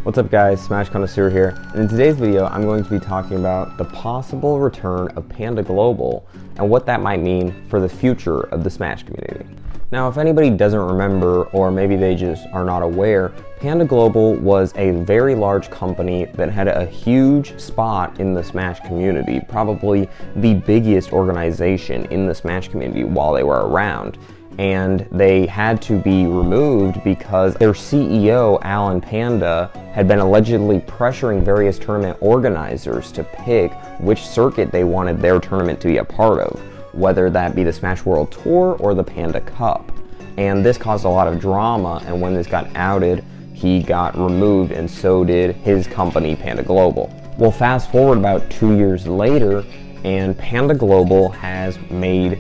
What's up guys, Smash Connoisseur here, and in today's video I'm going to be talking about the possible return of Panda Global and what that might mean for the future of the Smash community. Now if anybody doesn't remember, or maybe they just are not aware, Panda Global was a very large company that had a huge spot in the Smash community, probably the biggest organization in the Smash community while they were around. And they had to be removed because their CEO, Alan Panda, had been allegedly pressuring various tournament organizers to pick which circuit they wanted their tournament to be a part of, whether that be the Smash World Tour or the Panda Cup. And this caused a lot of drama, and when this got outed, he got removed, and so did his company, Panda Global. Well, fast forward about 2 years later, and Panda Global has made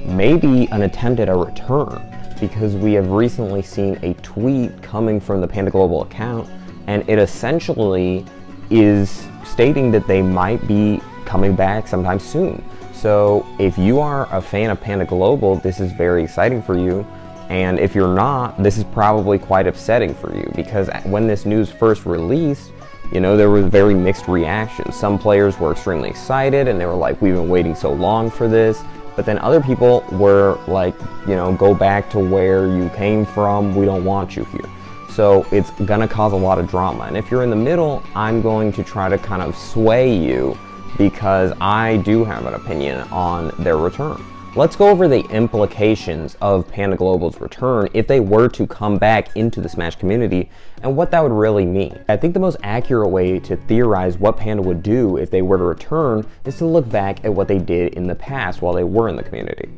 maybe an attempt at a return, because we have recently seen a tweet coming from the Panda Global account, and it essentially is stating that they might be coming back sometime soon. So if you are a fan of Panda Global, this is very exciting for you, and if you're not, this is probably quite upsetting for you, because when this news first released, you know, there was very mixed reactions. Some players were extremely excited and they were like, we've been waiting so long for this. But then other people were like, you know, go back to where you came from, we don't want you here. So it's gonna cause a lot of drama. And if you're in the middle, I'm going to try to kind of sway you, because I do have an opinion on their return. Let's go over the implications of Panda Global's return if they were to come back into the Smash community, and what that would really mean. I think the most accurate way to theorize what Panda would do if they were to return is to look back at what they did in the past while they were in the community.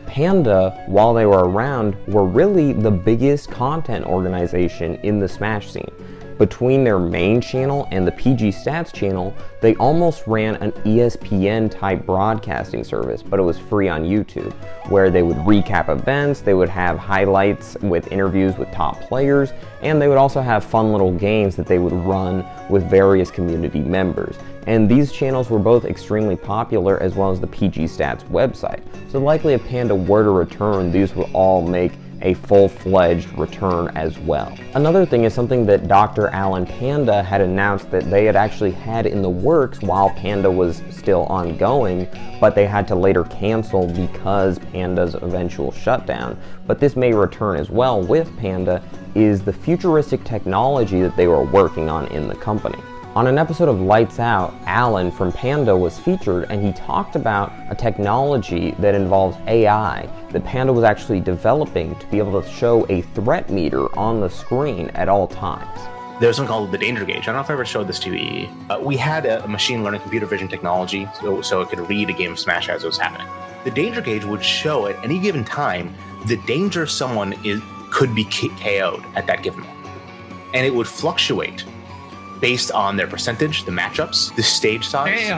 Panda, while they were around, were really the biggest content organization in the Smash scene. Between their main channel and the PG Stats channel, they almost ran an ESPN type broadcasting service, but it was free on YouTube, where they would recap events, they would have highlights with interviews with top players, and they would also have fun little games that they would run with various community members. And these channels were both extremely popular, as well as the PG Stats website. So likely if Panda were to return, these would all make a full-fledged return as well. Another thing is something that Dr. Alan Panda had announced that they had actually had in the works while Panda was still ongoing, but they had to later cancel because Panda's eventual shutdown. But this may return as well with Panda, is the futuristic technology that they were working on in the company. On an episode of Lights Out, Alan from Panda was featured, and he talked about a technology that involves AI that Panda was actually developing to be able to show a threat meter on the screen at all times. There's something called the danger gauge. I don't know if I ever showed this to you. We had a machine learning computer vision technology so it could read a game of Smash as it was happening. The danger gauge would show at any given time the danger someone could be KO'd at that given moment. And it would fluctuate based on their percentage, the matchups, the stage size,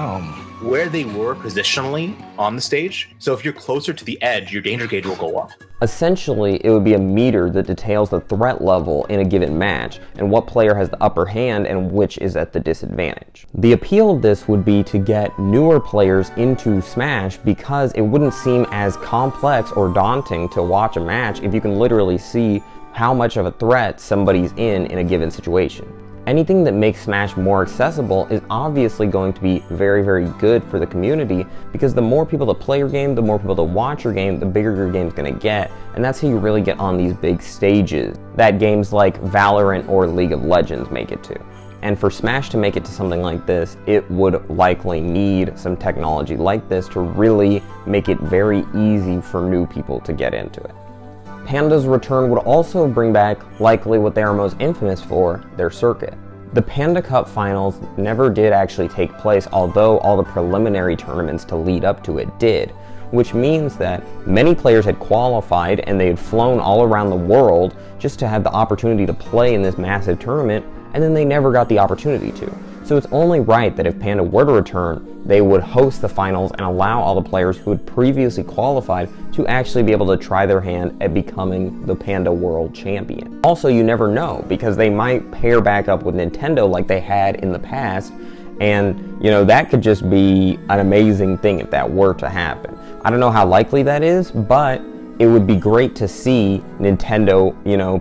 where they were positionally on the stage. So if you're closer to the edge, your danger gauge will go up. Essentially, it would be a meter that details the threat level in a given match and what player has the upper hand and which is at the disadvantage. The appeal of this would be to get newer players into Smash, because it wouldn't seem as complex or daunting to watch a match if you can literally see how much of a threat somebody's in a given situation. Anything that makes Smash more accessible is obviously going to be very, very good for the community, because the more people that play your game, the more people that watch your game, the bigger your game's gonna get, and that's how you really get on these big stages that games like Valorant or League of Legends make it to. And for Smash to make it to something like this, it would likely need some technology like this to really make it very easy for new people to get into it. Panda's return would also bring back likely what they are most infamous for, their circuit. The Panda Cup finals never did actually take place, although all the preliminary tournaments to lead up to it did, which means that many players had qualified and they had flown all around the world just to have the opportunity to play in this massive tournament, and then they never got the opportunity to. So it's only right that if Panda were to return, they would host the finals and allow all the players who had previously qualified to actually be able to try their hand at becoming the Panda World Champion. Also, you never know, because they might pair back up with Nintendo like they had in the past, and you know, that could just be an amazing thing if that were to happen. I don't know how likely that is, but it would be great to see Nintendo,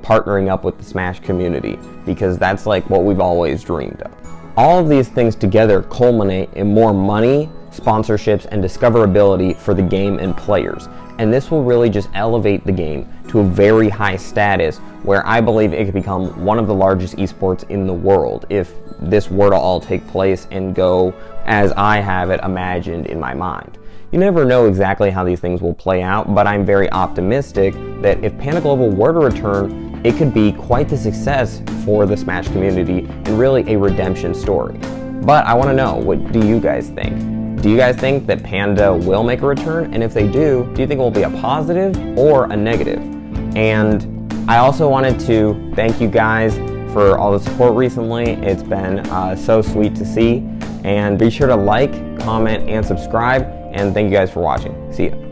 partnering up with the Smash community, because that's like what we've always dreamed of. All of these things together culminate in more money, sponsorships, and discoverability for the game and players. And this will really just elevate the game to a very high status, where I believe it could become one of the largest esports in the world if this were to all take place and go as I have it imagined in my mind. You never know exactly how these things will play out, but I'm very optimistic that if Panda Global were to return, it could be quite the success for the Smash community and really a redemption story. But I want to know, what do you guys think? Do you guys think that Panda will make a return? And if they do you think it will be a positive or a negative? And I also wanted to thank you guys for all the support recently. It's been so sweet to see. And be sure to like, comment, and subscribe. And thank you guys for watching. See ya.